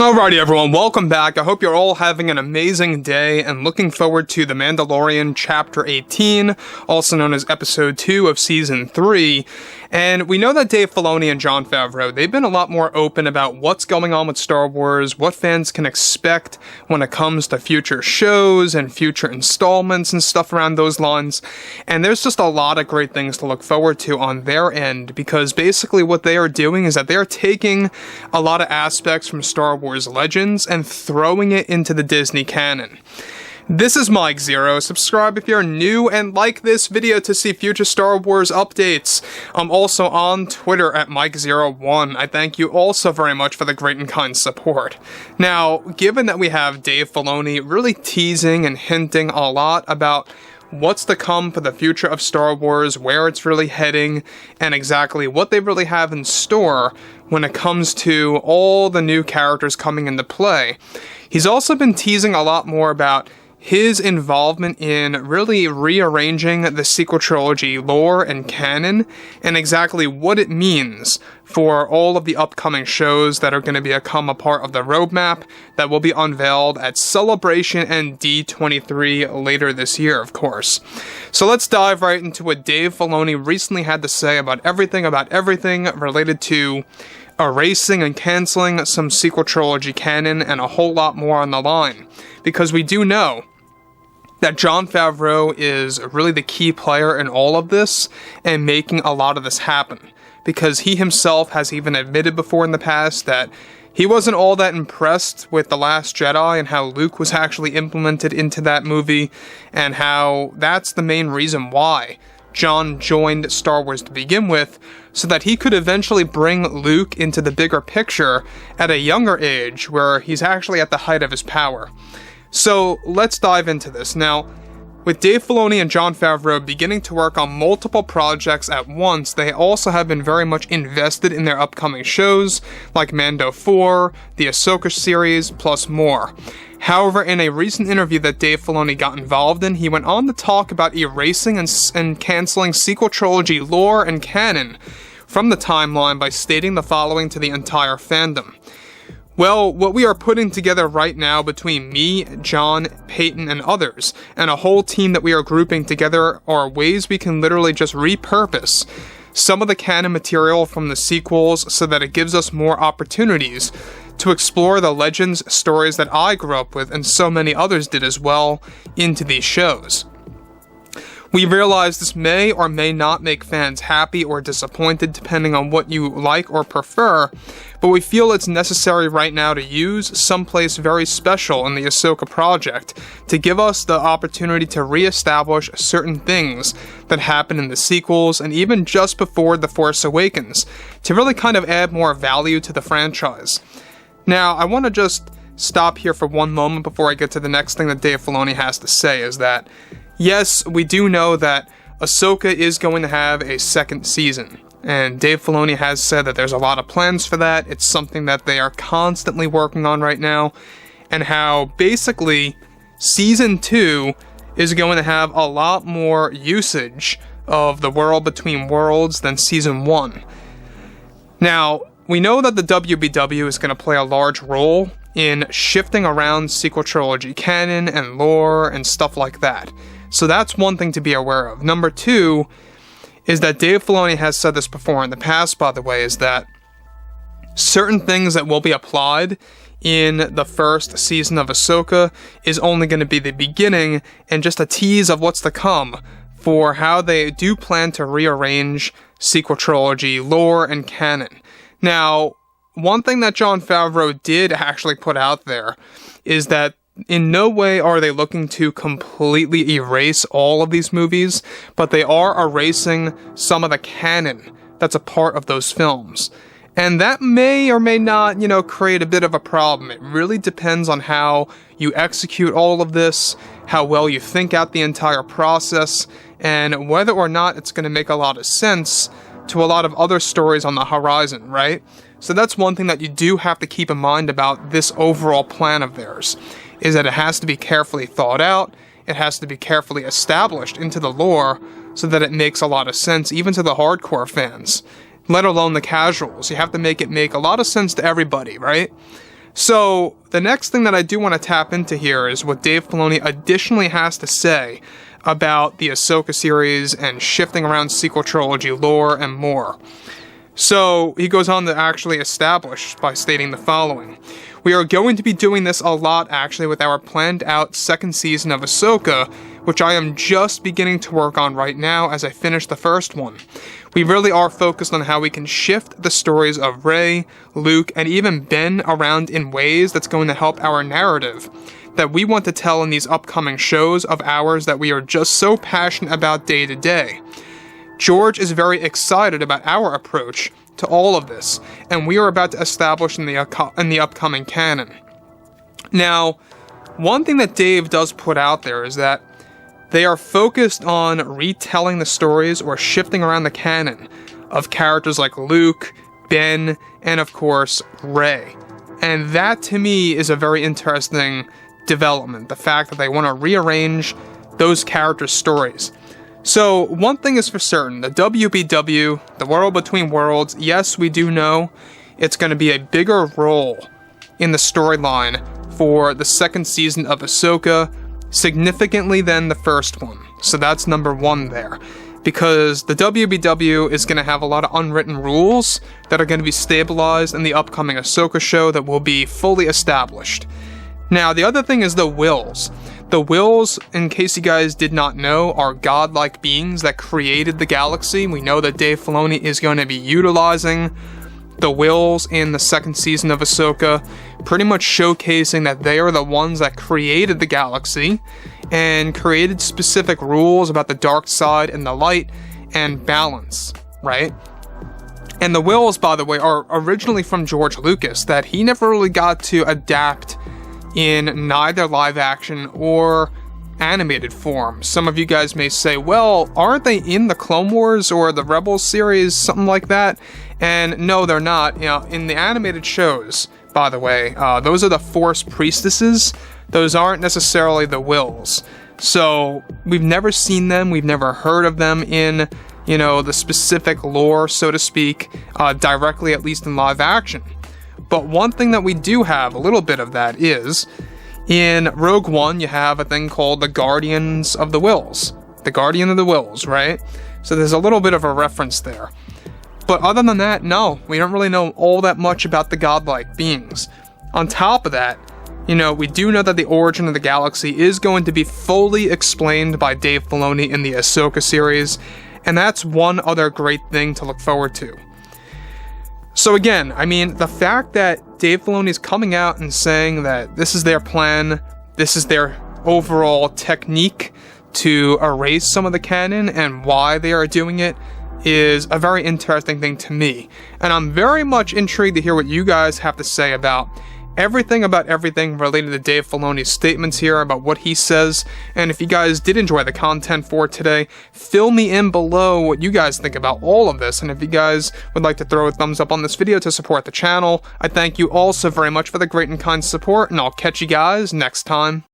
Alrighty everyone, welcome back. I hope you're all having an amazing day and looking forward to The Mandalorian Chapter 18, also known as Episode 2 of Season 3. And we know that Dave Filoni and Jon Favreau, they've been a lot more open about what's going on with Star Wars, what fans can expect when it comes to future shows and future installments and stuff around those lines. And there's just a lot of great things to look forward to on their end, because basically what they are doing is that they are taking a lot of aspects from Star Wars Legends and throwing it into the Disney canon. This is Mike Zero. Subscribe if you're new and like this video to see future Star Wars updates. I'm also on Twitter at Mike01. I thank you also very much for the great and kind support. Now, given that we have Dave Filoni really teasing and hinting a lot about what's to come for the future of Star Wars, where it's really heading, and exactly what they really have in store when it comes to all the new characters coming into play, he's also been teasing a lot more about his involvement in really rearranging the sequel trilogy lore and canon, and exactly what it means for all of the upcoming shows that are going to become a part of the roadmap that will be unveiled at Celebration and D23 later this year, of course. So let's dive right into what Dave Filoni recently had to say about everything related to erasing and canceling some sequel trilogy canon and a whole lot more on the line. Because we do know that Jon Favreau is really the key player in all of this and making a lot of this happen. Because he himself has even admitted before in the past that he wasn't all that impressed with The Last Jedi and how Luke was actually implemented into that movie, and how that's the main reason why Jon joined Star Wars to begin with, so that he could eventually bring Luke into the bigger picture at a younger age where he's actually at the height of his power. So let's dive into this. Now, with Dave Filoni and Jon Favreau beginning to work on multiple projects at once, they also have been very much invested in their upcoming shows, like Mando 4, the Ahsoka series, plus more. However, in a recent interview that Dave Filoni got involved in, he went on to talk about erasing and canceling sequel trilogy lore and canon from the timeline by stating the following to the entire fandom. Well, what we are putting together right now between me, John, Peyton, and others, and a whole team that we are grouping together, are ways we can literally just repurpose some of the canon material from the sequels so that it gives us more opportunities to explore the legends stories that I grew up with, and so many others did as well, into these shows. We realize this may or may not make fans happy or disappointed depending on what you like or prefer, but we feel it's necessary right now to use someplace very special in the Ahsoka project to give us the opportunity to re-establish certain things that happen in the sequels and even just before The Force Awakens, to really kind of add more value to the franchise. Now, I want to just stop here for one moment before I get to the next thing that Dave Filoni has to say, is that yes, we do know that Ahsoka is going to have a second season, and Dave Filoni has said that there's a lot of plans for that. It's something that they are constantly working on right now, and how basically Season 2 is going to have a lot more usage of the world between worlds than Season 1. Now, we know that the WBW is going to play a large role in shifting around sequel trilogy canon and lore and stuff like that. So that's one thing to be aware of. Number two is that Dave Filoni has said this before in the past, by the way, is that certain things that will be applied in the first season of Ahsoka is only going to be the beginning and just a tease of what's to come for how they do plan to rearrange sequel trilogy lore and canon. Now, one thing that Jon Favreau did actually put out there is that in no way are they looking to completely erase all of these movies, but they are erasing some of the canon that's a part of those films. And that may or may not, create a bit of a problem. It really depends on how you execute all of this, how well you think out the entire process, and whether or not it's going to make a lot of sense to a lot of other stories on the horizon, right? So that's one thing that you do have to keep in mind about this overall plan of theirs, is that it has to be carefully thought out, it has to be carefully established into the lore so that it makes a lot of sense even to the hardcore fans, let alone the casuals. You have to make it make a lot of sense to everybody, right? So, the next thing that I do want to tap into here is what Dave Filoni additionally has to say about the Ahsoka series and shifting around sequel trilogy lore and more. So, he goes on to actually establish by stating the following. We are going to be doing this a lot actually with our planned out second season of Ahsoka, which I am just beginning to work on right now as I finish the first one. We really are focused on how we can shift the stories of Rey, Luke, and even Ben around in ways that's going to help our narrative that we want to tell in these upcoming shows of ours that we are just so passionate about day to day. George is very excited about our approach to all of this, and we are about to establish in the upcoming canon. Now, one thing that Dave does put out there is that they are focused on retelling the stories or shifting around the canon of characters like Luke, Ben, and of course, Rey. And that to me is a very interesting development, the fact that they want to rearrange those characters' stories. So, one thing is for certain, the WBW, the World Between Worlds, yes, we do know it's going to be a bigger role in the storyline for the second season of Ahsoka, significantly than the first one. So that's number one there. Because the WBW is going to have a lot of unwritten rules that are going to be stabilized in the upcoming Ahsoka show that will be fully established. Now, the other thing is the Wills. The Wills, in case you guys did not know, are godlike beings that created the galaxy. We know that Dave Filoni is going to be utilizing the Wills in the second season of Ahsoka, pretty much showcasing that they are the ones that created the galaxy and created specific rules about the dark side and the light and balance, right? And the Wills, by the way, are originally from George Lucas, that he never really got to adapt in neither live action or animated form. Some of you guys may say, well, aren't they in the Clone Wars or the Rebels series, something like that? And no, they're not. You know, in the animated shows, by the way, those are the Force priestesses. Those aren't necessarily the Wills. So we've never seen them, we've never heard of them in, you know, the specific lore, so to speak, directly, at least in live action. But one thing that we do have a little bit of that is, in Rogue One, you have a thing called the Guardians of the Wills. The Guardian of the Wills, right? So there's a little bit of a reference there. But other than that, no, we don't really know all that much about the godlike beings. On top of that, you know, we do know that the origin of the galaxy is going to be fully explained by Dave Filoni in the Ahsoka series, and that's one other great thing to look forward to. So again, I mean, the fact that Dave Filoni is coming out and saying that this is their plan, this is their overall technique to erase some of the canon and why they are doing it is a very interesting thing to me. And I'm very much intrigued to hear what you guys have to say about everything related to Dave Filoni's statements here, about what he says. And if you guys did enjoy the content for today, fill me in below what you guys think about all of this. And if you guys would like to throw a thumbs up on this video to support the channel, I thank you all so very much for the great and kind support, and I'll catch you guys next time.